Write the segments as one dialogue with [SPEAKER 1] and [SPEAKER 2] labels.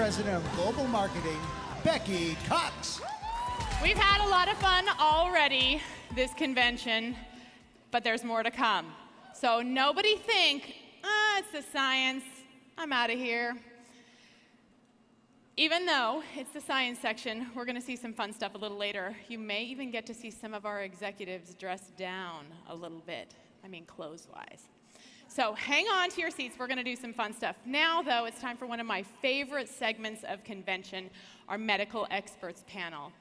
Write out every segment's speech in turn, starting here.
[SPEAKER 1] President of Global Marketing, Becky Cox.
[SPEAKER 2] We've had a lot of fun already this convention, but there's more to come. So nobody think, it's the science, I'm out of here. Even though it's the science section, we're going to see some fun stuff a little later. You may even get to see some of our executives dressed down a little bit. I mean, clothes-wise. So hang on to your seats. We're going to do some fun stuff. Now, though, it's time for one of my favorite segments of convention, our medical experts panel.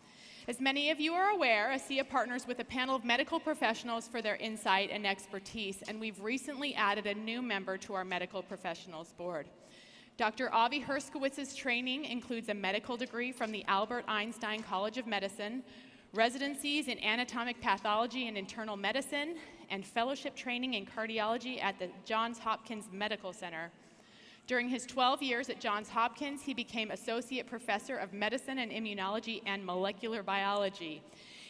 [SPEAKER 2] As many of you are aware, ASEA partners with a panel of medical professionals for their insight and expertise, and we've recently added a new member to our medical professionals board. Dr. Avi Herskowitz's training includes a medical degree from the Albert Einstein College of Medicine, residencies in anatomic pathology and internal medicine, and fellowship training in cardiology at the Johns Hopkins Medical Center. During his 12 years at Johns Hopkins, he became Associate Professor of Medicine and Immunology and Molecular Biology.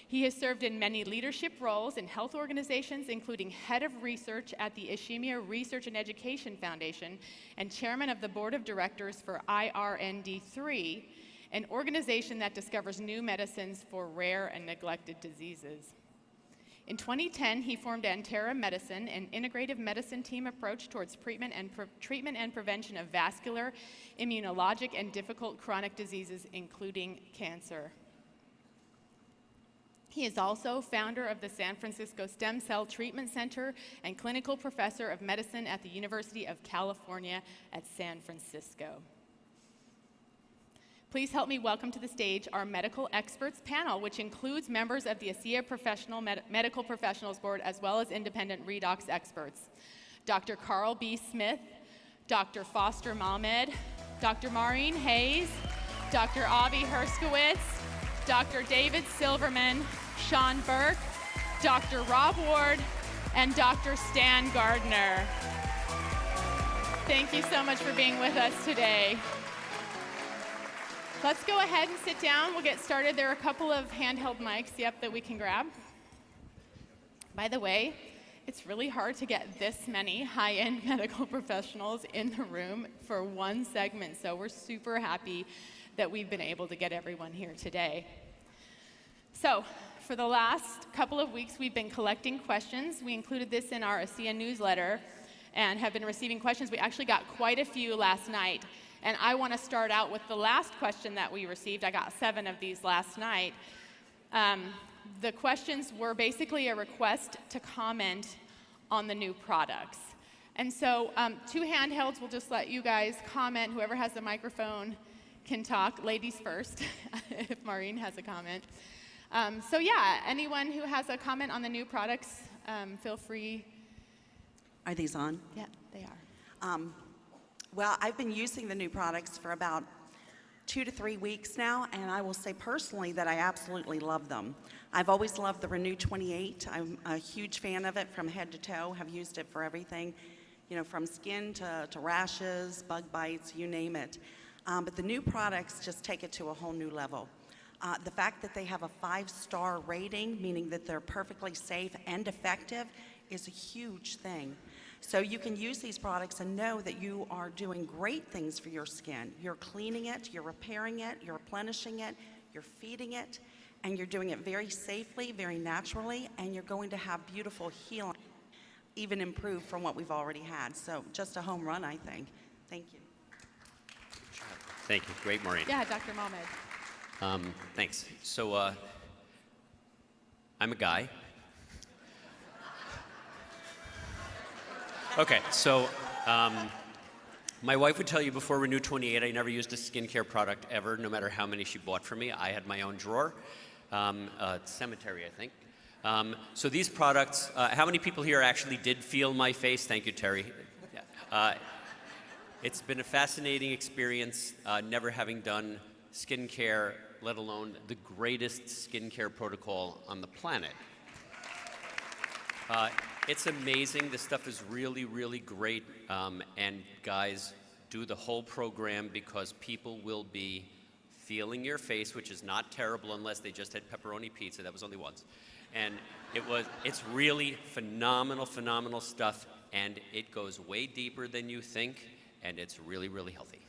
[SPEAKER 2] He has served in many leadership roles in health organizations, including Head of Research at the Ishimiya Research and Education Foundation and Chairman of the Board of Directors for IRND3, an organization that discovers new medicines for rare and neglected diseases. In 2010, he formed Antera Medicine, an integrative medicine team approach towards treatment and prevention of vascular, immunologic, and difficult chronic diseases, including cancer. He is also founder of the San Francisco Stem Cell Treatment Center and clinical professor of medicine at the University of California at San Francisco. Please help me welcome to the stage our medical experts panel, which includes members of the ASEA Medical Professionals Board as well as independent redox experts. Dr. Carl B. Smith, Dr. Foster Malmed, Dr. Maureen Hayes, Dr. Avi Herskowitz, Dr. David Silverman, Sean Burke, Dr. Rob Ward, and Dr. Stan Gardner. Thank you so much for being with us today. Let's go ahead and sit down. We'll get started. There are a couple of handheld mics, that we can grab. By the way, it's really hard to get this many high-end medical professionals in the room for one segment, so we're super happy that we've been able to get everyone here today. So, for the last couple of weeks, we've been collecting questions. We included this in our ASEA newsletter and have been receiving questions. We actually got quite a few last night. And I want to start out with the last question that we received. I got 7 of these last night. The questions were basically a request to comment on the new products. And so 2 handhelds will just let you guys comment. Whoever has the microphone can talk. Ladies first, if Maureen has a comment. So yeah, anyone who has a comment on the new products, feel free.
[SPEAKER 3] Are these on?
[SPEAKER 2] Yeah, they are.
[SPEAKER 3] Well, I've been using the new products for about 2 to 3 weeks now, and I will say personally that I absolutely love them. I've always loved the Renew 28. I'm a huge fan of it from head to toe, have used it for everything, from skin to rashes, bug bites, you name it. But the new products just take it to a whole new level. The fact that they have a 5-star rating, meaning that they're perfectly safe and effective, is a huge thing. So you can use these products and know that you are doing great things for your skin. You're cleaning it, you're repairing it, you're replenishing it, you're feeding it, and you're doing it very safely, very naturally, and you're going to have beautiful healing, even improved from what we've already had. So just a home run, I think. Thank you.
[SPEAKER 4] Thank you. Great, Maureen.
[SPEAKER 2] Yeah, Dr. Malmed.
[SPEAKER 4] Thanks. So I'm a guy. Okay, so my wife would tell you before Renew 28, I never used a skincare product ever, no matter how many she bought for me. I had my own drawer, cemetery, I think. So these products, how many people here actually did feel my face? Thank you, Terry. It's been a fascinating experience, never having done skincare, let alone the greatest skincare protocol on the planet. It's amazing. This stuff is really, really great. And guys, do the whole program because people will be feeling your face, which is not terrible unless they just had pepperoni pizza. That was only once. And it's really phenomenal, phenomenal stuff. And it goes way deeper than you think. And it's really, really healthy.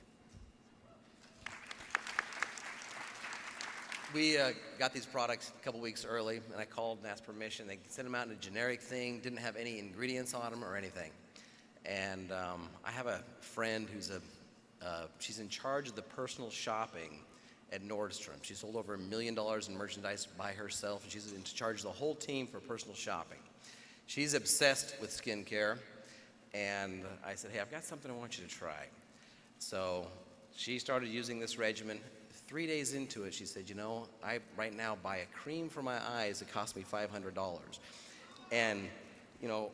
[SPEAKER 5] We got these products a couple weeks early, and I called and asked permission. They sent them out in a generic thing, didn't have any ingredients on them or anything. And I have a friend who's she's in charge of the personal shopping at Nordstrom. She sold over $1 million in merchandise by herself, and she's in charge of the whole team for personal shopping. She's obsessed with skincare, and I said, hey, I've got something I want you to try. So she started using this regimen. 3 days into it, she said, you know, I right now buy a cream for my eyes, it costs me $500. And, you know,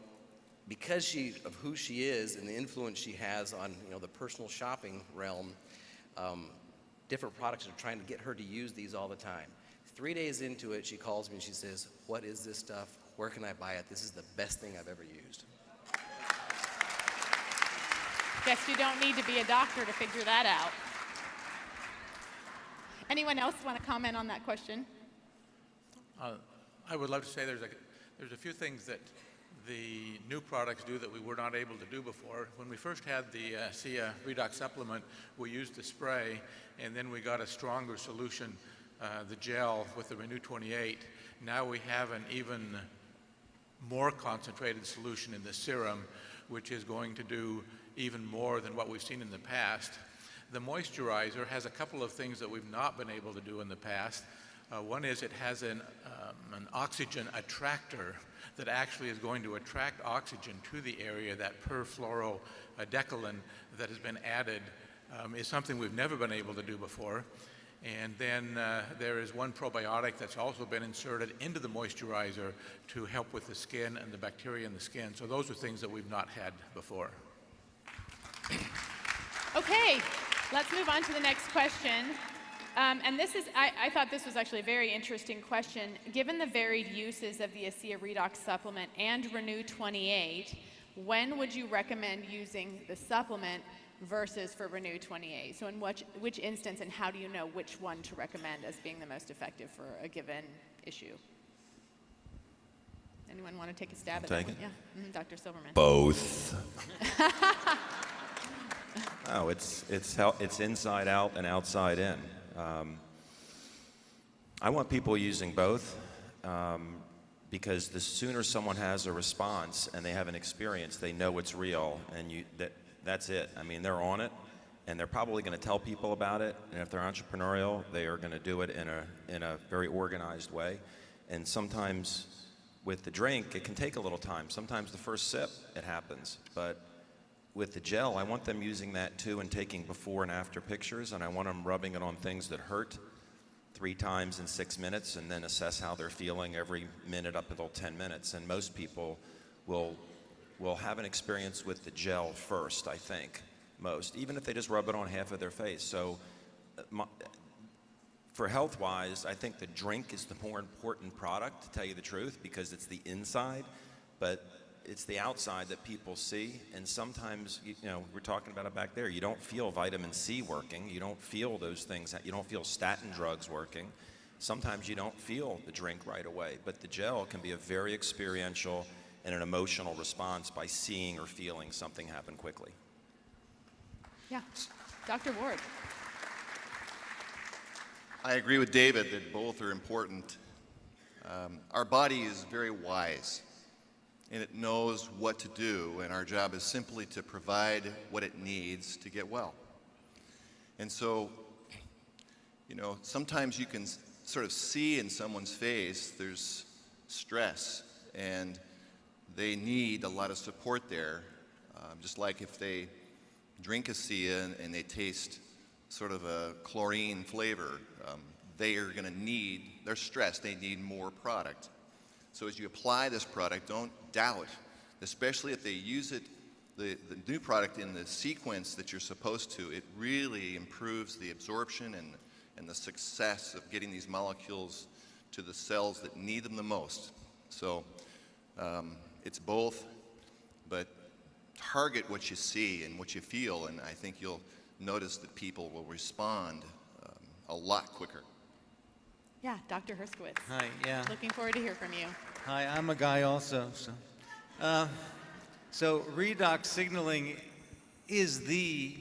[SPEAKER 5] because of who she is and the influence she has on, you know, the personal shopping realm, different products are trying to get her to use these all the time. 3 days into it, she calls me and she says, what is this stuff? Where can I buy it? This is the best thing I've ever used.
[SPEAKER 2] Guess you don't need to be a doctor to figure that out. Anyone else want to comment on that question?
[SPEAKER 6] I would love to say there's a few things that the new products do that we were not able to do before. When we first had the ASEA Redox supplement, we used the spray, and then we got a stronger solution, the gel with the Renew 28. Now we have an even more concentrated solution in the serum, which is going to do even more than what we've seen in the past. The moisturizer has a couple of things that we've not been able to do in the past. One is it has an oxygen attractor that actually is going to attract oxygen to the area. That perfluorodecalan that has been added is something we've never been able to do before. And then there is one probiotic that's also been inserted into the moisturizer to help with the skin and the bacteria in the skin. So those are things that we've not had before.
[SPEAKER 2] Okay, let's move on to the next question. And this is, I thought this was actually a very interesting question. Given the varied uses of the ASEA Redox supplement and Renew 28, when would you recommend using the supplement versus for Renew 28? So in which instance, and how do you know which one to recommend as being the most effective for a given issue? Anyone want to take a stab at that one? Yeah, Dr. Silverman.
[SPEAKER 7] Both. Oh, it's inside out and outside in. I want people using both because the sooner someone has a response and they have an experience, they know it's real, and that's it. I mean, they're on it, and they're probably going to tell people about it. And if they're entrepreneurial, they are going to do it in a very organized way. And sometimes with the drink, it can take a little time. Sometimes the first sip, it happens, but with the gel, I want them using that too and taking before and after pictures, and I want them rubbing it on things that hurt 3 times in 6 minutes and then assess how they're feeling every minute up until 10 minutes. And most people will have an experience with the gel first, I think, most, even if they just rub it on half of their face. So for health-wise, I think the drink is the more important product, to tell you the truth, because it's the inside, but it's the outside that people see. And sometimes, you know, we're talking about it back there, you don't feel vitamin C working, you don't feel those things, you don't feel statin drugs working. Sometimes you don't feel the drink right away, but the gel can be a very experiential and an emotional response by seeing or feeling something happen quickly.
[SPEAKER 2] Yeah, Dr. Ward.
[SPEAKER 8] I agree with David that both are important. Our body is very wise, and it knows what to do, and our job is simply to provide what it needs to get well. And so, you know, sometimes you can sort of see in someone's face there's stress, and they need a lot of support there. Just like if they drink ASEA and they taste sort of a chlorine flavor, they are going to need, they're stressed, they need more product. So as you apply this product, don't doubt, especially if they use it, the new product in the sequence that you're supposed to, it really improves the absorption and the success of getting these molecules to the cells that need them the most. So it's both, but target what you see and what you feel, and I think you'll notice that people will respond a lot quicker.
[SPEAKER 2] Yeah, Dr. Herskowitz.
[SPEAKER 9] Hi, yeah.
[SPEAKER 2] Looking forward to hear from you.
[SPEAKER 9] Hi, I'm a guy also. So redox signaling is the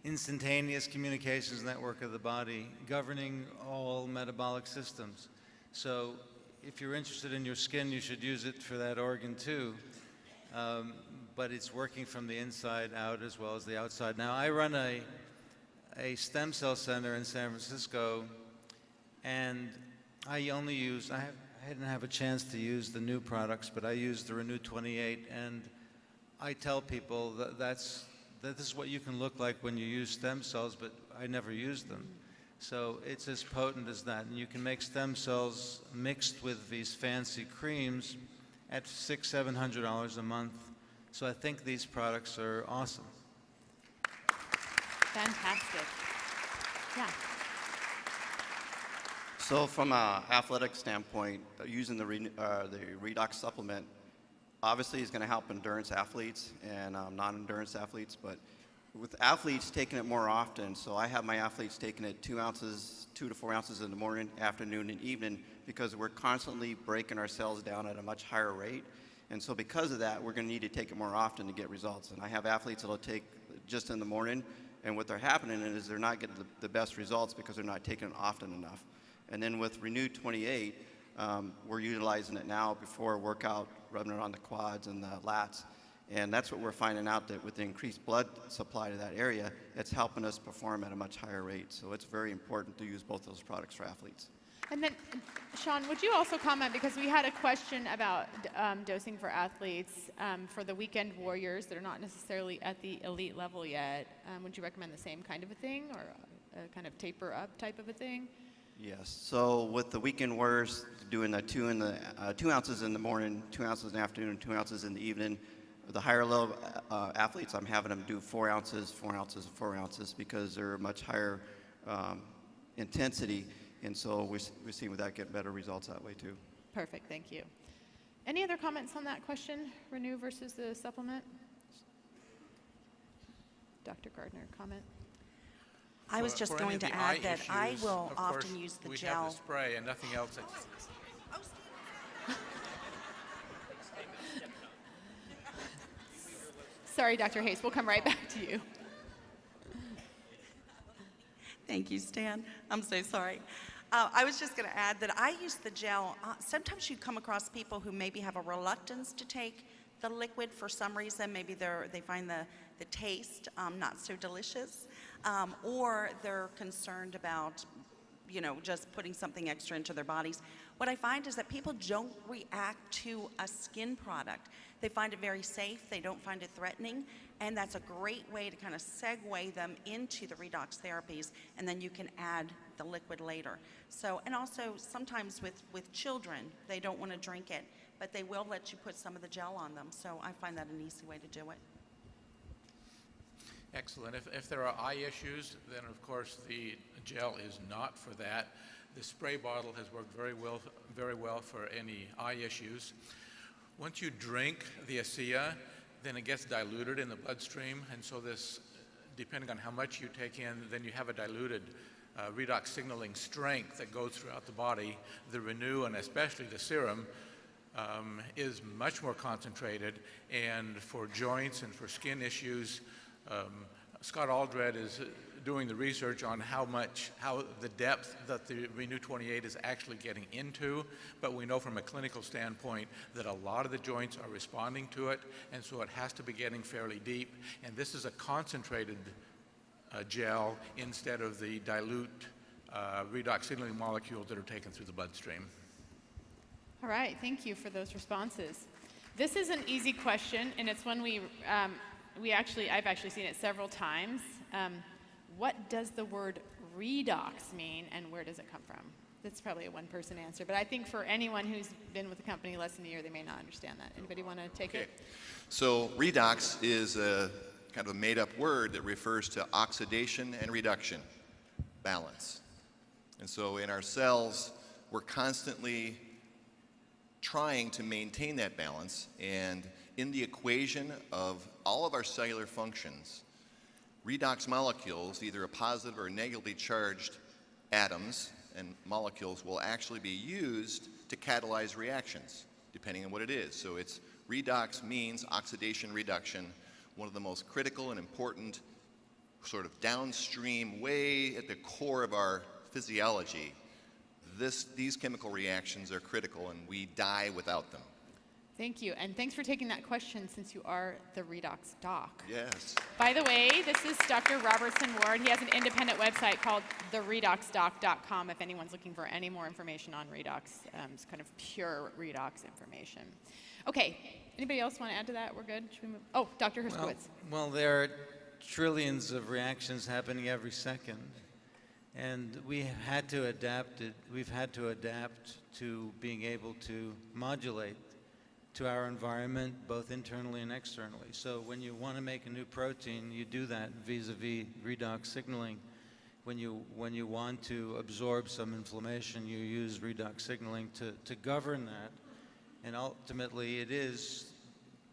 [SPEAKER 9] instantaneous communications network of the body governing all metabolic systems. So if you're interested in your skin, you should use it for that organ too. But it's working from the inside out as well as the outside. Now, I run a stem cell center in San Francisco, and I didn't have a chance to use the new products, but I use the Renew 28, and I tell people that this is what you can look like when you use stem cells, but I never used them. So it's as potent as that, and you can make stem cells mixed with these fancy creams at $600–700 a month. So I think these products are awesome.
[SPEAKER 2] Fantastic. Yeah.
[SPEAKER 10] So from an athletic standpoint, using the Redox supplement obviously is going to help endurance athletes and non-endurance athletes, but with athletes taking it more often, so I have my athletes taking it 2 to 4 ounces in the morning, afternoon, and evening, because we're constantly breaking our cells down at a much higher rate. And so because of that, we're going to need to take it more often to get results. And I have athletes that will take just in the morning, and what they're happening is they're not getting the best results because they're not taking it often enough. And then with Renew 28, we're utilizing it now before a workout, rubbing it on the quads and the lats. And that's what we're finding out, that with the increased blood supply to that area, it's helping us perform at a much higher rate. So it's very important to use both those products for athletes.
[SPEAKER 2] And then, Sean, would you also comment, because we had a question about dosing for athletes for the weekend warriors that are not necessarily at the elite level yet. Would you recommend the same kind of a thing, or a kind of taper up type of a thing?
[SPEAKER 10] Yes. So with the weekend warriors, doing the 2 ounces in the morning, 2 ounces in the afternoon, 2 ounces in the evening. The higher level athletes, I'm having them do 4 ounces, 4 ounces, 4 ounces, because they're much higher intensity. And so we're seeing with that get better results that way too.
[SPEAKER 2] Perfect, thank you. Any other comments on that question, Renew versus the supplement? Dr. Gardner, comment?
[SPEAKER 3] I was just
[SPEAKER 6] For any
[SPEAKER 3] going
[SPEAKER 6] of
[SPEAKER 3] to
[SPEAKER 6] the
[SPEAKER 3] add
[SPEAKER 6] eye
[SPEAKER 3] that I
[SPEAKER 6] issues,
[SPEAKER 3] will
[SPEAKER 6] of course,
[SPEAKER 3] often use the
[SPEAKER 6] we
[SPEAKER 3] gel.
[SPEAKER 6] have the spray and nothing else.
[SPEAKER 2] Sorry, Dr. Hayes, we'll come right back to you.
[SPEAKER 3] Thank you, Stan. I'm so sorry. I was just going to add that I use the gel. Sometimes you come across people who maybe have a reluctance to take the liquid for some reason. Maybe they find the taste not so delicious, or they're concerned about, just putting something extra into their bodies. What I find is that people don't react to a skin product. They find it very safe, they don't find it threatening, and that's a great way to kind of segue them into the redox therapies, and then you can add the liquid later. So, and also sometimes with children, they don't want to drink it, but they will let you put some of the gel on them. So I find that an easy way to do it.
[SPEAKER 6] Excellent. If there are eye issues, then of course the gel is not for that. The spray bottle has worked very well for any eye issues. Once you drink the ASEA, then it gets diluted in the bloodstream, and so this, depending on how much you take in, then you have a diluted redox signaling strength that goes throughout the body. The Renew, and especially the serum, is much more concentrated, and for joints and for skin issues, Scott Aldred is doing the research on how the depth that the Renew 28 is actually getting into, but we know from a clinical standpoint that a lot of the joints are responding to it, and so it has to be getting fairly deep, and this is a concentrated gel instead of the dilute redox signaling molecules that are taken through the bloodstream.
[SPEAKER 2] All right, thank you for those responses. This is an easy question, and it's one I've actually seen it several times. What does the word redox mean, and where does it come from? That's probably a one-person answer, but I think for anyone who's been with the company less than a year, they may not understand that. Anybody want to take it?
[SPEAKER 8] So redox is a kind of a made-up word that refers to oxidation and reduction, balance. And so in our cells, we're constantly trying to maintain that balance, and in the equation of all of our cellular functions, redox molecules, either a positive or negatively charged atoms and molecules, will actually be used to catalyze reactions, depending on what it is. So it's redox means oxidation reduction, one of the most critical and important sort of downstream, way at the core of our physiology, these chemical reactions are critical, and we die without them.
[SPEAKER 2] Thank you, and thanks for taking that question since you are the redox doc.
[SPEAKER 8] Yes.
[SPEAKER 2] By the way, this is Dr. Robertson Ward. He has an independent website called theredoxdoc.com if anyone's looking for any more information on redox. It's kind of pure redox information. Okay, anybody else want to add to that? We're good? Should we move? Oh, Dr. Herskowitz.
[SPEAKER 9] Well, there are trillions of reactions happening every second, and we have had to adapt it. We've had to adapt to being able to modulate to our environment, both internally and externally. So when you want to make a new protein, you do that vis-a-vis redox signaling. When you want to absorb some inflammation, you use redox signaling to govern that. And ultimately, it is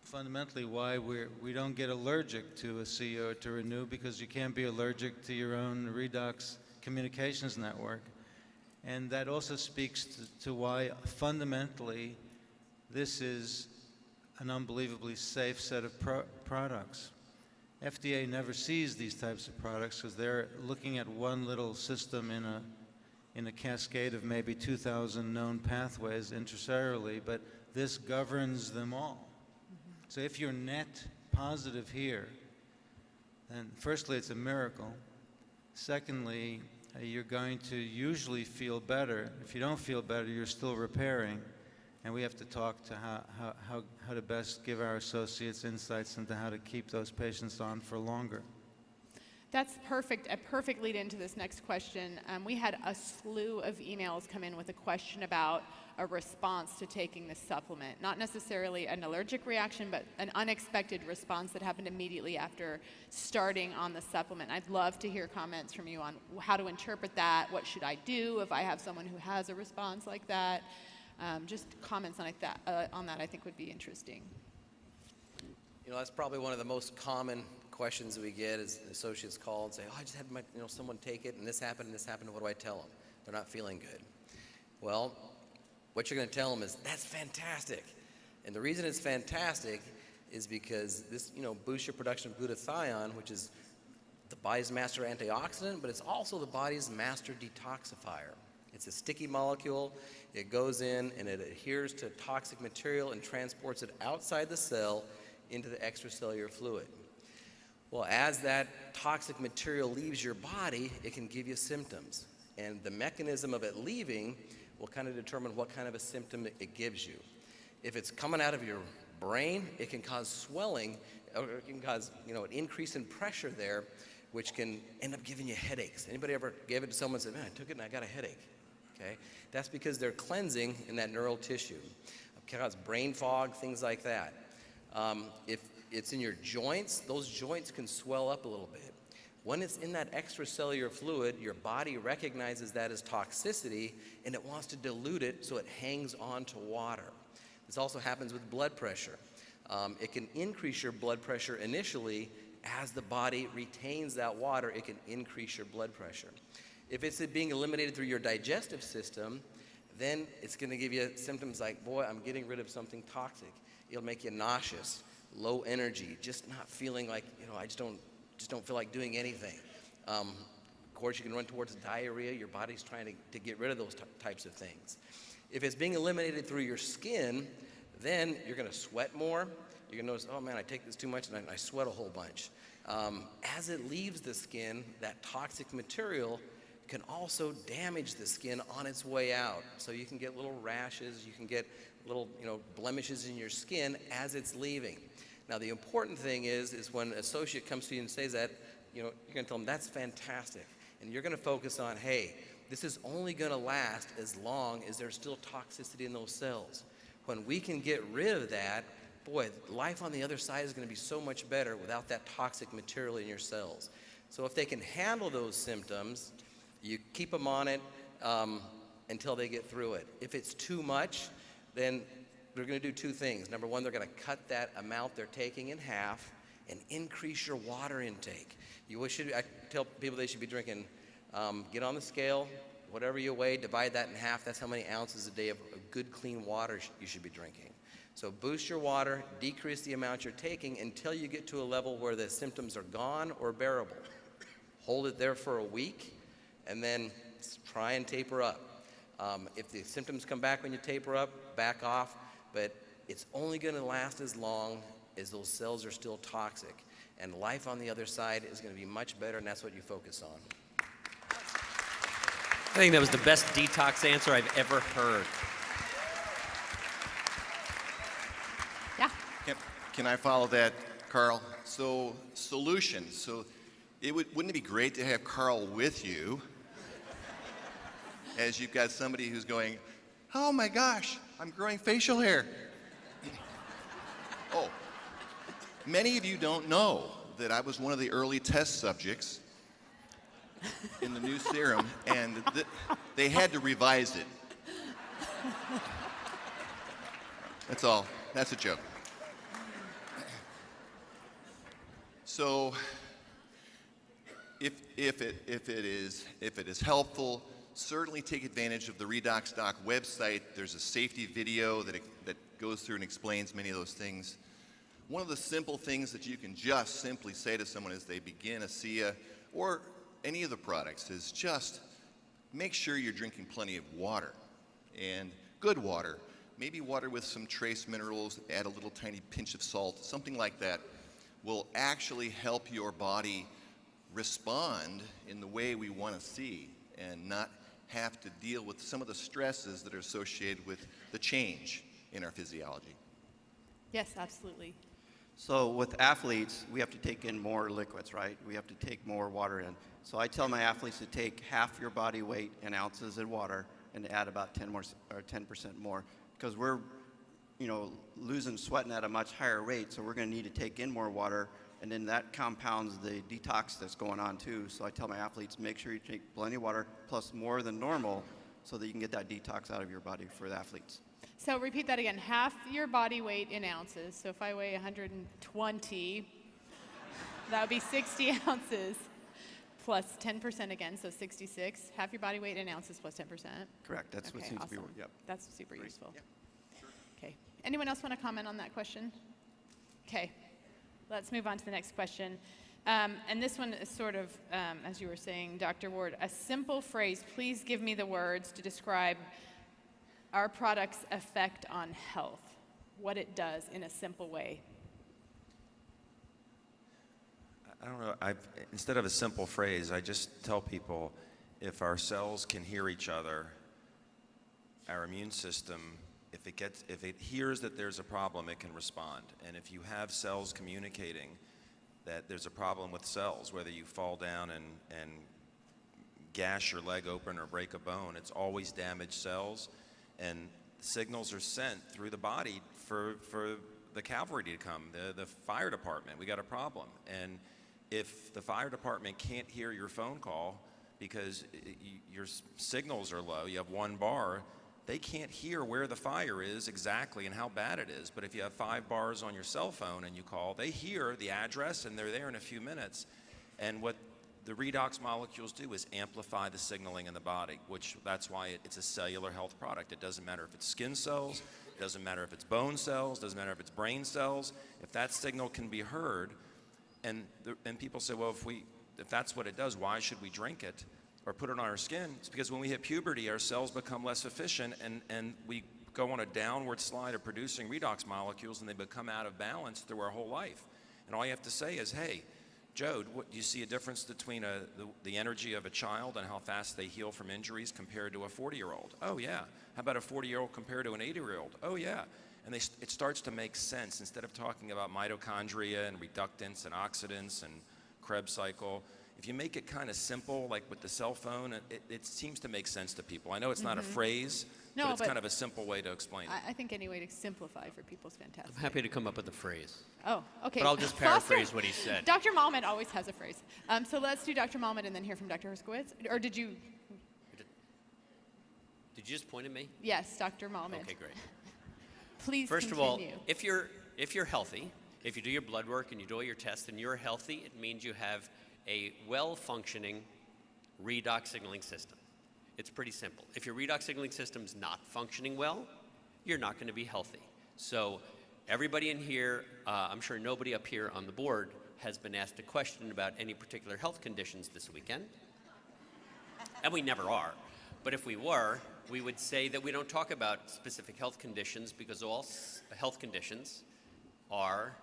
[SPEAKER 9] fundamentally why we don't get allergic to ASEA or to Renew, because you can't be allergic to your own redox communications network. And that also speaks to why fundamentally this is an unbelievably safe set of products. FDA never sees these types of products because they're looking at one little system in a cascade of maybe 2,000 known pathways intracellularly, but this governs them all. So if you're net positive here, then firstly, it's a miracle. Secondly, you're going to usually feel better. If you don't feel better, you're still repairing. And we have to talk to how to best give our associates insights into how to keep those patients on for longer.
[SPEAKER 2] That's perfect, a perfect lead into this next question. We had a slew of emails come in with a question about a response to taking this supplement. Not necessarily an allergic reaction, but an unexpected response that happened immediately after starting on the supplement. I'd love to hear comments from you on how to interpret that. What should I do if I have someone who has a response like that? Just comments like that, on that I think would be interesting.
[SPEAKER 5] You know, that's probably one of the most common questions that we get is associates call and say, oh, I just had someone take it and this happened, what do I tell them? They're not feeling good. Well, what you're going to tell them is, that's fantastic. And the reason it's fantastic is because this, boosts your production of glutathione, which is the body's master antioxidant, but it's also the body's master detoxifier. It's a sticky molecule. It goes in and it adheres to toxic material and transports it outside the cell into the extracellular fluid. Well, as that toxic material leaves your body, it can give you symptoms. And the mechanism of it leaving will kind of determine what kind of a symptom it gives you. If it's coming out of your brain, it can cause swelling, or it can cause, an increase in pressure there, which can end up giving you headaches. Anybody ever gave it to someone and said, man, I took it and I got a headache? Okay? That's because they're cleansing in that neural tissue. It can cause brain fog, things like that. If it's in your joints, those joints can swell up a little bit. When it's in that extracellular fluid, your body recognizes that as toxicity and it wants to dilute it so it hangs on to water. This also happens with blood pressure. It can increase your blood pressure initially. As the body retains that water, it can increase your blood pressure. If it's being eliminated through your digestive system, then it's going to give you symptoms like, boy, I'm getting rid of something toxic. It'll make you nauseous, low energy, just not feeling like, I just don't feel like doing anything. Of course, you can run towards diarrhea. Your body's trying to get rid of those types of things. If it's being eliminated through your skin, then you're going to sweat more. You're going to notice, oh man, I take this too much and I sweat a whole bunch. As it leaves the skin, that toxic material can also damage the skin on its way out. So you can get little rashes, you can get little blemishes in your skin as it's leaving. Now the important thing is when an associate comes to you and says that, you're going to tell them that's fantastic. And you're going to focus on, hey, this is only going to last as long as there's still toxicity in those cells. When we can get rid of that, boy, life on the other side is going to be so much better without that toxic material in your cells. So if they can handle those symptoms, you keep them on it until they get through it. If it's too much, then they're going to do two things. Number one, they're going to cut that amount they're taking in half and increase your water intake. I tell people they should be drinking, get on the scale, whatever you weigh, divide that in half. That's how many ounces a day of good, clean water you should be drinking. So boost your water, decrease the amount you're taking until you get to a level where the symptoms are gone or bearable. hold it there for a week, and then try and taper up. If the symptoms come back when you taper up, back off, but it's only going to last as long as those cells are still toxic. And life on the other side is going to be much better, and that's what you focus on.
[SPEAKER 4] I think that was the best detox answer I've ever heard.
[SPEAKER 2] Yeah.
[SPEAKER 8] Can I follow that, Carl? So solutions. So wouldn't it be great to have Carl with you as you've got somebody who's going, oh my gosh, I'm growing facial hair. Oh, many of you don't know that I was one of the early test subjects in the new serum, and they had to revise it. That's all. That's a joke. So, if it is helpful, certainly take advantage of the Redox Doc website. There's a safety video that goes through and explains many of those things. One of the simple things that you can just simply say to someone as they begin ASEA or any of the products is just make sure you're drinking plenty of water, and good water. Maybe water with some trace minerals, add a little tiny pinch of salt, something like that will actually help your body respond in the way we want to see and not have to deal with some of the stresses that are associated with the change in our physiology.
[SPEAKER 2] Yes, absolutely.
[SPEAKER 10] So with athletes, we have to take in more liquids, right? We have to take more water in. So I tell my athletes to take half your body weight in ounces in water and add about 10% more, because we're, losing sweating at a much higher rate. So we're going to need to take in more water, and then that compounds the detox that's going on too. So I tell my athletes, make sure you take plenty of water plus more than normal, so that you can get that detox out of your body for the athletes.
[SPEAKER 2] So repeat that again. Half your body weight in ounces. So if I weigh 120, that would be 60 ounces plus 10% again, so 66. Half your body weight in ounces plus 10%.
[SPEAKER 10] Correct. That's what seems to be. Yep.
[SPEAKER 2] That's super useful.
[SPEAKER 10] Yep.
[SPEAKER 2] Sure. Okay. Anyone else want to comment on that question? Okay. Let's move on to the next question. And this one is sort of, as you were saying, Dr. Ward, a simple phrase. Please give me the words to describe our product's effect on health, what it does in a simple way.
[SPEAKER 7] I don't know. Instead of a simple phrase, I just tell people if our cells can hear each other, our immune system, if it hears that there's a problem, it can respond. And if you have cells communicating that there's a problem with cells, whether you fall down and gash your leg open or break a bone, it's always damaged cells. And signals are sent through the body for the cavalry to come, the fire department. We got a problem. And if the fire department can't hear your phone call because your signals are low, you have one bar, they can't hear where the fire is exactly and how bad it is. But if you have 5 bars on your cell phone and you call, they hear the address and they're there in a few minutes. And what the redox molecules do is amplify the signaling in the body, that's why it's a cellular health product. It doesn't matter if it's skin cells, it doesn't matter if it's bone cells, it doesn't matter if it's brain cells. If that signal can be heard, and people say, well, if that's what it does, why should we drink it or put it on our skin? It's because when we hit puberty, our cells become less efficient, and we go on a downward slide of producing redox molecules, and they become out of balance through our whole life. And all you have to say is, hey, Joe, do you see a difference between the energy of a child and how fast they heal from injuries compared to a 40-year-old? Oh, yeah. How about a 40-year-old compared to an 80-year-old? Oh, yeah. And it starts to make sense. Instead of talking about mitochondria and reductants and oxidants and Krebs cycle, if you make it kind of simple, like with the cell phone, it seems to make sense to people. I know it's not a phrase, but it's kind of a simple way to explain it.
[SPEAKER 2] I think any way to simplify for people is fantastic.
[SPEAKER 4] I'm happy to come up with a phrase.
[SPEAKER 2] Oh, okay.
[SPEAKER 4] But I'll just paraphrase what he said.
[SPEAKER 2] Dr. Malman always has a phrase. So let's do Dr. Malman and then hear from Dr. Herskowitz. Or did you?
[SPEAKER 4] Did you just point at me?
[SPEAKER 2] Yes, Dr. Malman.
[SPEAKER 4] Okay, great.
[SPEAKER 2] Please
[SPEAKER 4] First
[SPEAKER 2] continue.
[SPEAKER 4] of all, if you're healthy, if you do your blood work and you do all your tests and you're healthy, it means you have a well-functioning redox signaling system. It's pretty simple. If your redox signaling system's not functioning well, you're not going to be healthy. So everybody in here, I'm sure nobody up here on the board has been asked a question about any particular health conditions this weekend. And we never are. But if we were, we would say that we don't talk about specific health conditions because all health conditions are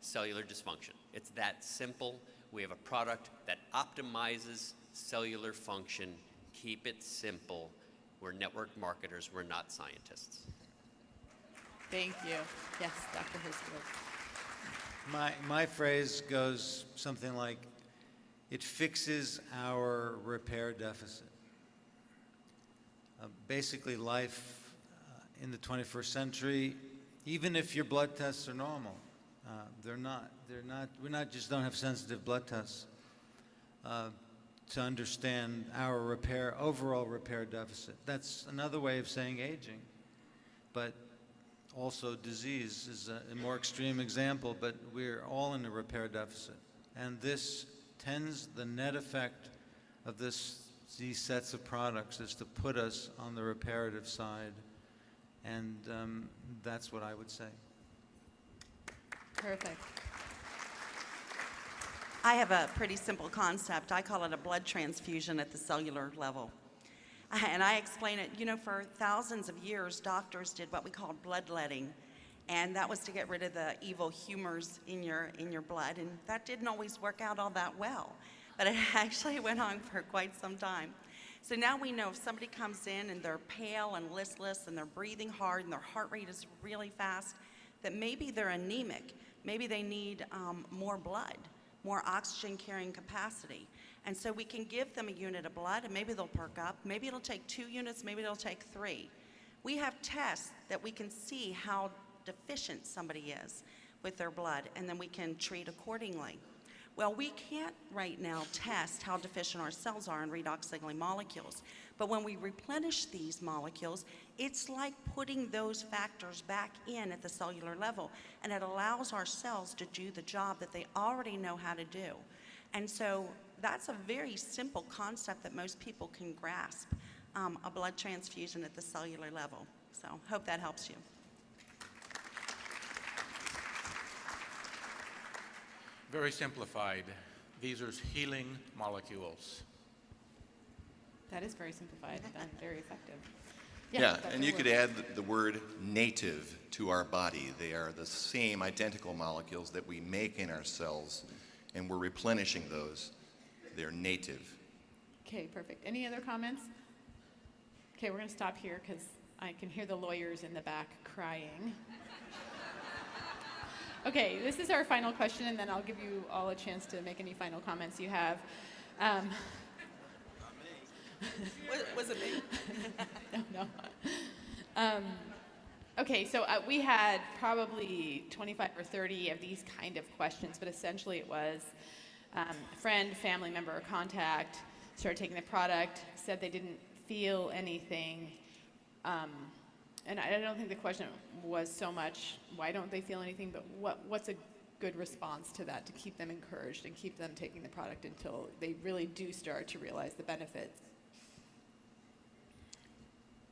[SPEAKER 4] cellular dysfunction. It's that simple. We have a product that optimizes cellular function. Keep it simple. We're network marketers. We're not scientists.
[SPEAKER 2] Thank you. Yes, Dr. Herskowitz.
[SPEAKER 9] My phrase goes something like, it fixes our repair deficit. Basically, life in the 21st century, even if your blood tests are normal, they're not. We not just don't have sensitive blood tests to understand our overall repair deficit. That's another way of saying aging, but also disease is a more extreme example, but we're all in a repair deficit. And this tends, the net effect of these sets of products is to put us on the reparative side, and that's what I would say.
[SPEAKER 2] Perfect.
[SPEAKER 3] I have a pretty simple concept. I call it a blood transfusion at the cellular level. And I explain it, you know, for thousands of years, doctors did what we called bloodletting. And that was to get rid of the evil humors in your blood. And that didn't always work out all that well. But it actually went on for quite some time. So now we know if somebody comes in and they're pale and listless and they're breathing hard and their heart rate is really fast, that maybe they're anemic. Maybe they need more blood, more oxygen carrying capacity. And so we can give them a unit of blood and maybe they'll perk up. Maybe it'll take 2 units, maybe it'll take 3. We have tests that we can see how deficient somebody is with their blood, and then we can treat accordingly. Well, we can't right now test how deficient our cells are in redox signaling molecules, but when we replenish these molecules, it's like putting those factors back in at the cellular level, and it allows our cells to do the job that they already know how to do. And so that's a very simple concept that most people can grasp, a blood transfusion at the cellular level. So hope that helps you.
[SPEAKER 6] Very simplified. These are healing molecules.
[SPEAKER 2] That is very simplified and very effective.
[SPEAKER 8] Yeah,
[SPEAKER 2] Dr.
[SPEAKER 8] and you could
[SPEAKER 2] Wood.
[SPEAKER 8] add the word native to our body. They are the same identical molecules that we make in our cells, and we're replenishing those. They're native.
[SPEAKER 2] Okay, perfect. Any other comments? Okay, we're going to stop here because I can hear the lawyers in the back crying. Okay, this is our final question, and then I'll give you all a chance to make any final comments you have.
[SPEAKER 3] Was it me?
[SPEAKER 2] No. Okay, so we had probably 25 or 30 of these kind of questions, but essentially it was a friend, family member, or contact started taking the product, said they didn't feel anything. And I don't think the question was so much, why don't they feel anything, but what's a good response to that to keep them encouraged and keep them taking the product until they really do start to realize the benefits?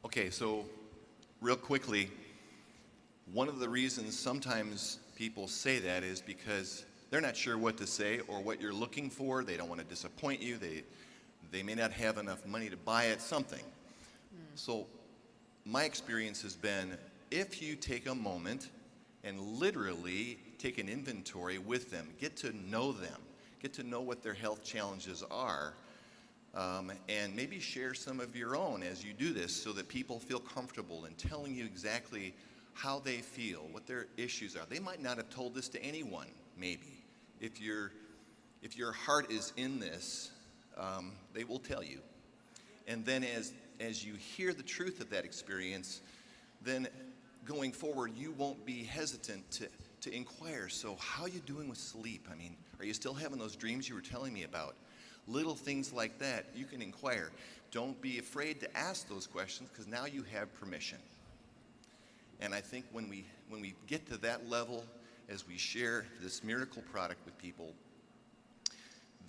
[SPEAKER 8] Okay, so real quickly, one of the reasons sometimes people say that is because they're not sure what to say or what you're looking for. They don't want to disappoint you. They may not have enough money to buy it, something. So my experience has been, if you take a moment and literally take an inventory with them, get to know them, get to know what their health challenges are, and maybe share some of your own as you do this so that people feel comfortable in telling you exactly how they feel, what their issues are. They might not have told this to anyone, maybe. If your heart is in this, they will tell you. And then as you hear the truth of that experience, then going forward, you won't be hesitant to inquire. So how are you doing with sleep? I mean, are you still having those dreams you were telling me about? Little things like that, you can inquire. Don't be afraid to ask those questions, because now you have permission. And I think when we get to that level, as we share this miracle product with people,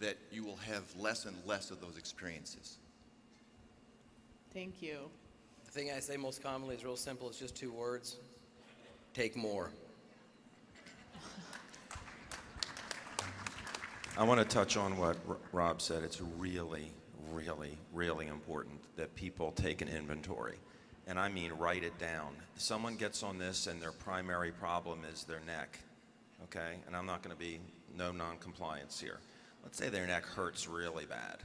[SPEAKER 8] that you will have less and less of those experiences.
[SPEAKER 2] Thank you.
[SPEAKER 5] The thing I say most commonly is real simple. It's just 2 words. Take more.
[SPEAKER 7] I want to touch on what Rob said. It's really, really, really important that people take an inventory. And I mean write it down. Someone gets on this and their primary problem is their neck, okay? And I'm not going to be no non-compliance here. Let's say their neck hurts really bad.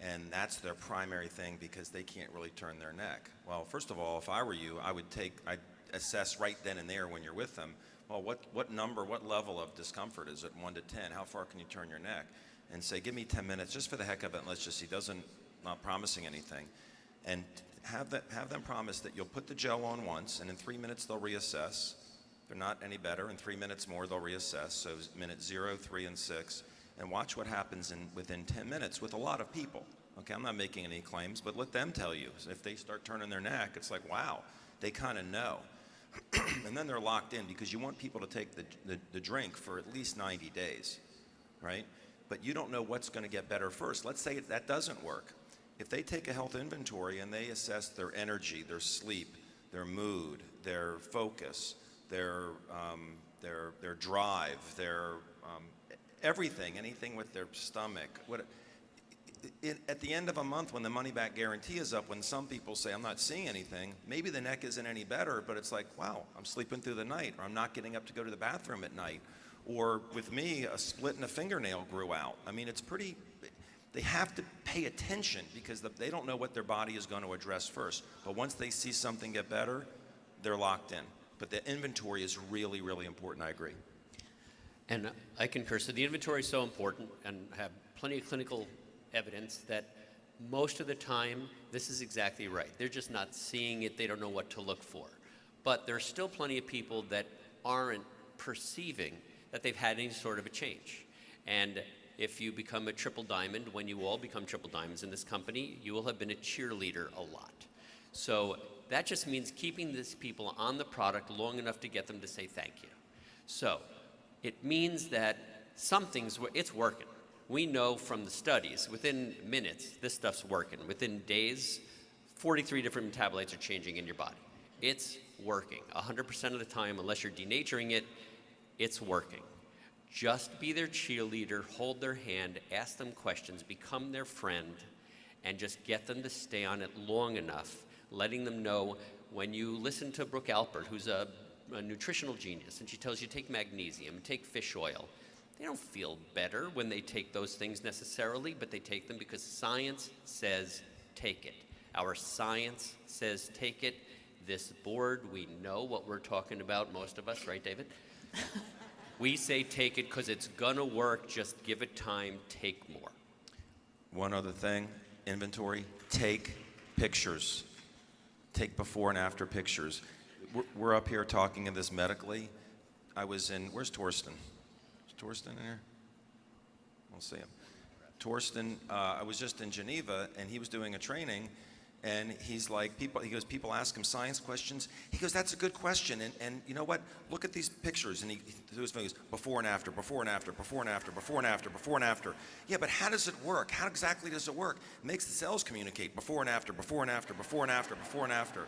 [SPEAKER 7] And that's their primary thing because they can't really turn their neck. Well, first of all, if I were you, I'd assess right then and there when you're with them, well, what level of discomfort is it, 1 to 10? How far can you turn your neck? And say, give me 10 minutes just for the heck of it, and let's just see, not promising anything. And have them promise that you'll put the gel on once, and in 3 minutes they'll reassess. If they're not any better, in 3 minutes more they'll reassess, so minute 0, 3, and 6. And watch what happens within 10 minutes with a lot of people. Okay, I'm not making any claims, but let them tell you. So if they start turning their neck, it's like, wow, they kind of know. And then they're locked in because you want people to take the drink for at least 90 days, right? But you don't know what's going to get better first. Let's say that doesn't work. If they take a health inventory and they assess their energy, their sleep, their mood, their focus, their drive, their everything, anything with their stomach. At the end of a month, when the money-back guarantee is up, when some people say, I'm not seeing anything, maybe the neck isn't any better, but it's like, wow, I'm sleeping through the night, or I'm not getting up to go to the bathroom at night. Or with me, a split in a fingernail grew out. I mean, they have to pay attention because they don't know what their body is going to address first. But once they see something get better, they're locked in. But the inventory is really, really important, I agree.
[SPEAKER 4] And I concur. So the inventory is so important, and have plenty of clinical evidence that most of the time, this is exactly right. They're just not seeing it. They don't know what to look for. But there's still plenty of people that aren't perceiving that they've had any sort of a change. And if you become a triple diamond, when you all become triple diamonds in this company, you will have been a cheerleader a lot. So that just means keeping these people on the product long enough to get them to say thank you. So it means that it's working. We know from the studies, within minutes, this stuff's working. Within days, 43 different metabolites are changing in your body. It's working. 100% of the time, unless you're denaturing it, it's working. Just be their cheerleader, hold their hand, ask them questions, become their friend, and just get them to stay on it long enough, letting them know when you listen to Brooke Alpert, who's a nutritional genius, and she tells you take magnesium, take fish oil. They don't feel better when they take those things necessarily, but they take them because science says take it. Our science says take it. This board, we know what we're talking about, most of us, right, David? We say take it because it's gonna work, just give it time, take more.
[SPEAKER 7] One other thing, inventory, take pictures. Take before and after pictures. We're up here talking of this medically. Where's Torsten? Is Torsten in here? We'll see him. Torsten, I was just in Geneva and he was doing a training and he's like, people ask him science questions. He goes, that's a good question. And you know what? Look at these pictures. And he through his fingers, before and after, before and after, before and after, before and after, before and after. Yeah, but how does it work? How exactly does it work? It makes the cells communicate before and after, before and after, before and after, before and after.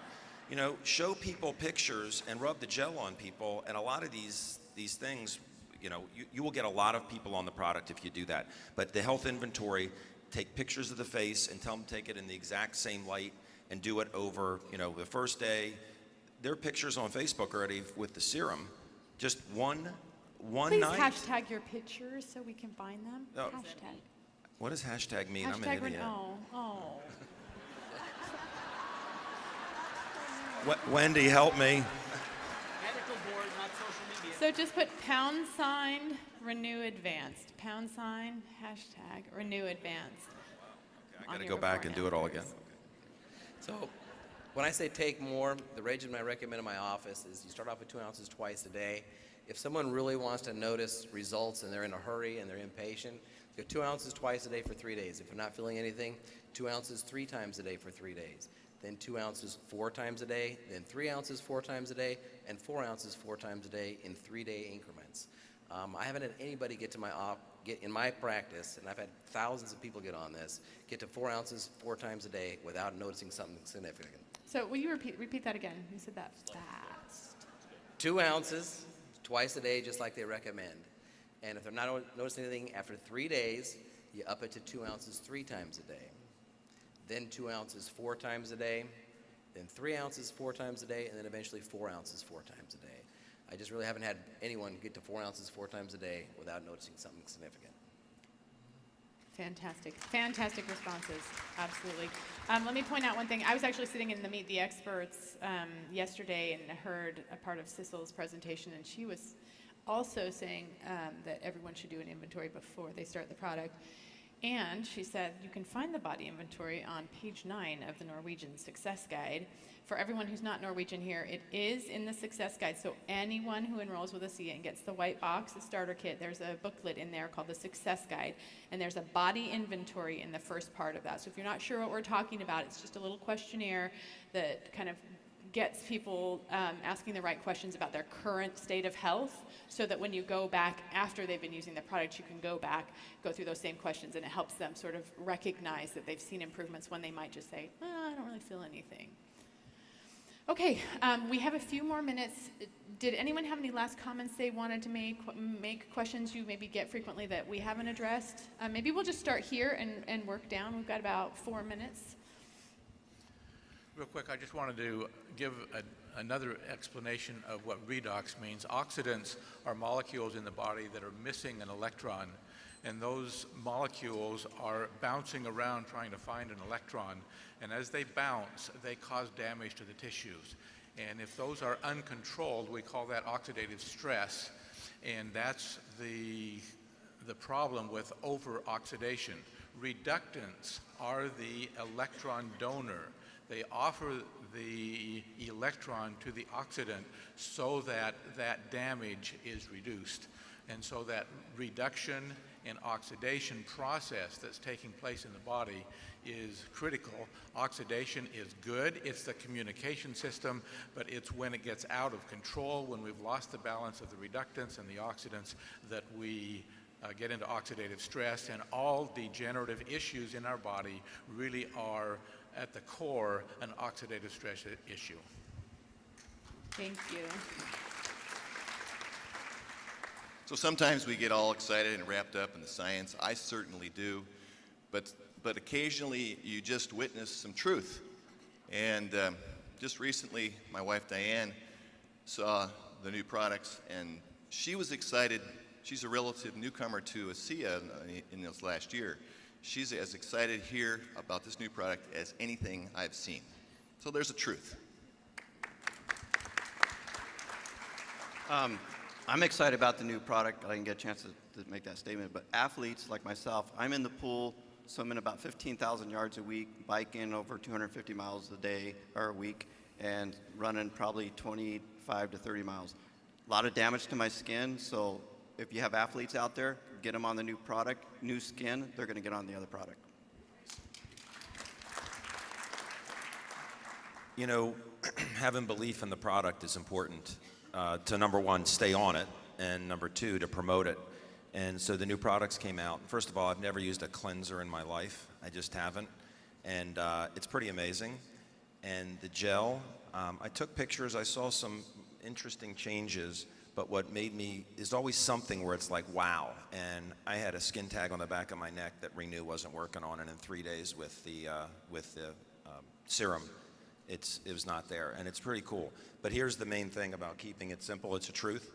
[SPEAKER 7] You know, show people pictures and rub the gel on people. And a lot of these things, you know, you will get a lot of people on the product if you do that. But the health inventory, take pictures of the face and tell them to take it in the exact same light and do it over, you know, the first day. There are pictures on Facebook already with the serum. Just one
[SPEAKER 2] Please
[SPEAKER 7] night.
[SPEAKER 2] hashtag your pictures so we can find them.
[SPEAKER 7] Oh.
[SPEAKER 2] Hashtag.
[SPEAKER 7] What does hashtag mean? I'm an
[SPEAKER 2] Hashtag
[SPEAKER 7] idiot.
[SPEAKER 2] oh.
[SPEAKER 7] Wendy, help me.
[SPEAKER 11] Medical board, not social media.
[SPEAKER 2] So just put # renew advanced. # hashtag renew advanced.
[SPEAKER 7] I got to go back and do it all again.
[SPEAKER 5] So when I say take more, the regimen I recommend in my office is you start off with 2 ounces twice a day. If someone really wants to notice results and they're in a hurry and they're impatient, go 2 ounces twice a day for 3 days. If you're not feeling anything, 2 ounces 3 times a day for 3 days. Then 2 ounces 4 times a day, then 3 ounces 4 times a day, and 4 ounces 4 times a day in 3-day increments. I haven't had anybody get in my practice, and I've had thousands of people get on this, get to 4 ounces 4 times a day without noticing something significant.
[SPEAKER 2] So will you repeat that again? You said that fast.
[SPEAKER 5] 2 ounces twice a day, just like they recommend. And if they're not noticing anything after 3 days, you up it to 2 ounces 3 times a day. Then 2 ounces 4 times a day. Then 3 ounces 4 times a day. And then eventually 4 ounces 4 times a day. I just really haven't had anyone get to 4 ounces 4 times a day without noticing something significant.
[SPEAKER 2] Fantastic. Fantastic responses. Absolutely. Let me point out one thing. I was actually sitting in the Meet the Experts yesterday and heard a part of Sissel's presentation, and she was also saying that everyone should do an inventory before they start the product. And she said you can find the body inventory on page 9 of the Norwegian Success Guide. For everyone who's not Norwegian here, it is in the Success Guide. So anyone who enrolls with ASEA and gets the white box, the starter kit, there's a booklet in there called the Success Guide. And there's a body inventory in the first part of that. So if you're not sure what we're talking about, it's just a little questionnaire that kind of gets people asking the right questions about their current state of health, so that when you go back after they've been using the product, you can go back, go through those same questions, and it helps them sort of recognize that they've seen improvements when they might just say, I don't really feel anything. Okay, we have a few more minutes. Did anyone have any last comments they wanted to make questions you maybe get frequently that we haven't addressed? Maybe we'll just start here and work down. We've got about 4 minutes.
[SPEAKER 6] Real quick, I just wanted to give another explanation of what redox means. Oxidants are molecules in the body that are missing an electron, and those molecules are bouncing around trying to find an electron, and as they bounce, they cause damage to the tissues. And if those are uncontrolled, we call that oxidative stress, and that's the problem with over-oxidation. Reductants are the electron donor. They offer the electron to the oxidant so that that damage is reduced. And so that reduction and oxidation process that's taking place in the body is critical. Oxidation is good. It's the communication system, but it's when it gets out of control, when we've lost the balance of the reductants and the oxidants, that we get into oxidative stress, and all degenerative issues in our body really are at the core an oxidative stress issue.
[SPEAKER 2] Thank you.
[SPEAKER 8] So sometimes we get all excited and wrapped up in the science. I certainly do, but occasionally you just witness some truth. And just recently, my wife Diane saw the new products, and she was excited. She's a relative newcomer to ASEA in this last year. She's as excited here about this new product as anything I've seen. So there's a truth.
[SPEAKER 10] I'm excited about the new product. I didn't get a chance to make that statement, but athletes like myself, I'm in the pool, swimming about 15,000 yards a week, biking over 250 miles a day or a week, and running probably 25 to 30 miles. A lot of damage to my skin, so if you have athletes out there, get them on the new product, new skin, they're going to get on the other product.
[SPEAKER 7] You know, having belief in the product is important to, number one, stay on it, and number two, to promote it. And so the new products came out. First of all, I've never used a cleanser in my life. I just haven't. And it's pretty amazing. And the gel, I took pictures. I saw some interesting changes. But what made me, is always something where it's like, wow. And I had a skin tag on the back of my neck that Renew wasn't working on, and in 3 days with the serum, it was not there, and it's pretty cool. But here's the main thing about keeping it simple. It's a truth.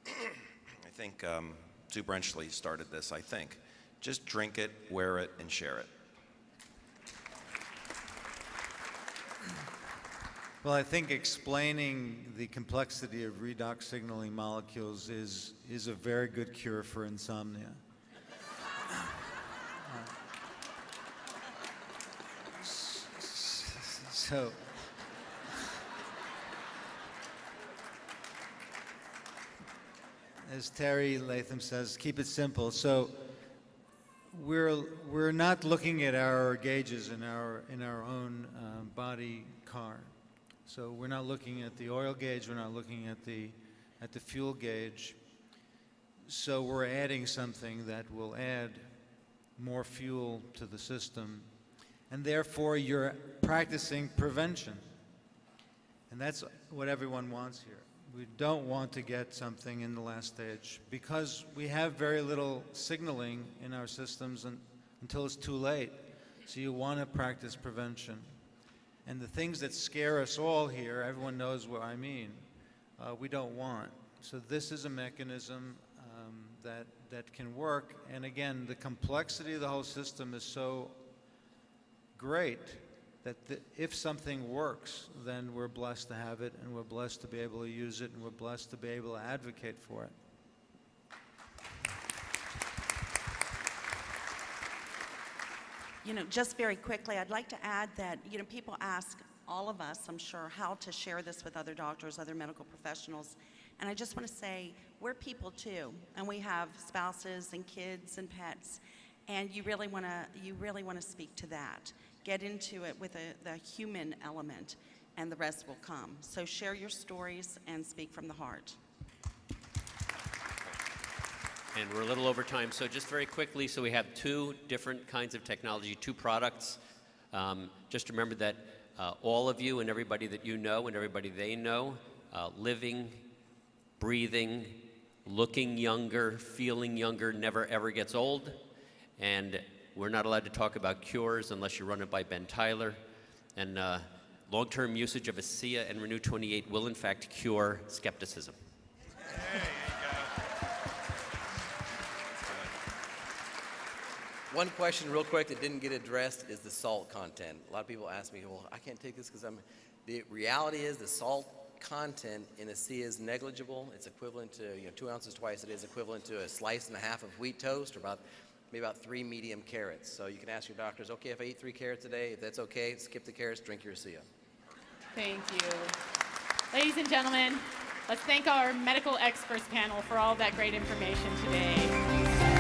[SPEAKER 7] I think Sue Brenchley started this, I think. Just drink it, wear it, and share it.
[SPEAKER 9] Well, I think explaining the complexity of redox signaling molecules is a very good cure for insomnia. So, as Terry Latham says, keep it simple. So, we're not looking at our gauges in our own body car. So we're not looking at the oil gauge, we're not looking at the fuel gauge. So we're adding something that will add more fuel to the system. And therefore you're practicing prevention. And that's what everyone wants here. We don't want to get something in the last stage because we have very little signaling in our systems until it's too late. So you want to practice prevention. And the things that scare us all here, everyone knows what I mean, we don't want. So this is a mechanism that can work. And again, the complexity of the whole system is so great that if something works, then we're blessed to have it, and we're blessed to be able to use it, and we're blessed to be able to advocate for it.
[SPEAKER 3] You know, just very quickly, I'd like to add that, you know, people ask all of us, I'm sure, how to share this with other doctors, other medical professionals. And I just want to say, we're people too, and we have spouses and kids and pets, and you really want to speak to that. Get into it with the human element, and the rest will come. So share your stories and speak from the heart.
[SPEAKER 4] And we're a little over time, so just very quickly, so we have two different kinds of technology, two products. Just remember that all of you and everybody that you know and everybody they know, living, breathing, looking younger, feeling younger, never ever gets old. And we're not allowed to talk about cures unless you run it by Ben Tyler. And long-term usage of ASEA and Renew 28 will in fact cure skepticism.
[SPEAKER 5] One question real quick that didn't get addressed is the salt content. A lot of people ask me, well, I can't take this because the reality is the salt content in ASEA is negligible. It's equivalent to 2 ounces twice a day is equivalent to a slice and a half of wheat toast, or maybe about 3 medium carrots. So you can ask your doctors, okay, if I eat 3 carrots a day, if that's okay, skip the carrots, drink your ASEA.
[SPEAKER 2] Thank you. Ladies and gentlemen, let's thank our medical experts panel for all that great information today.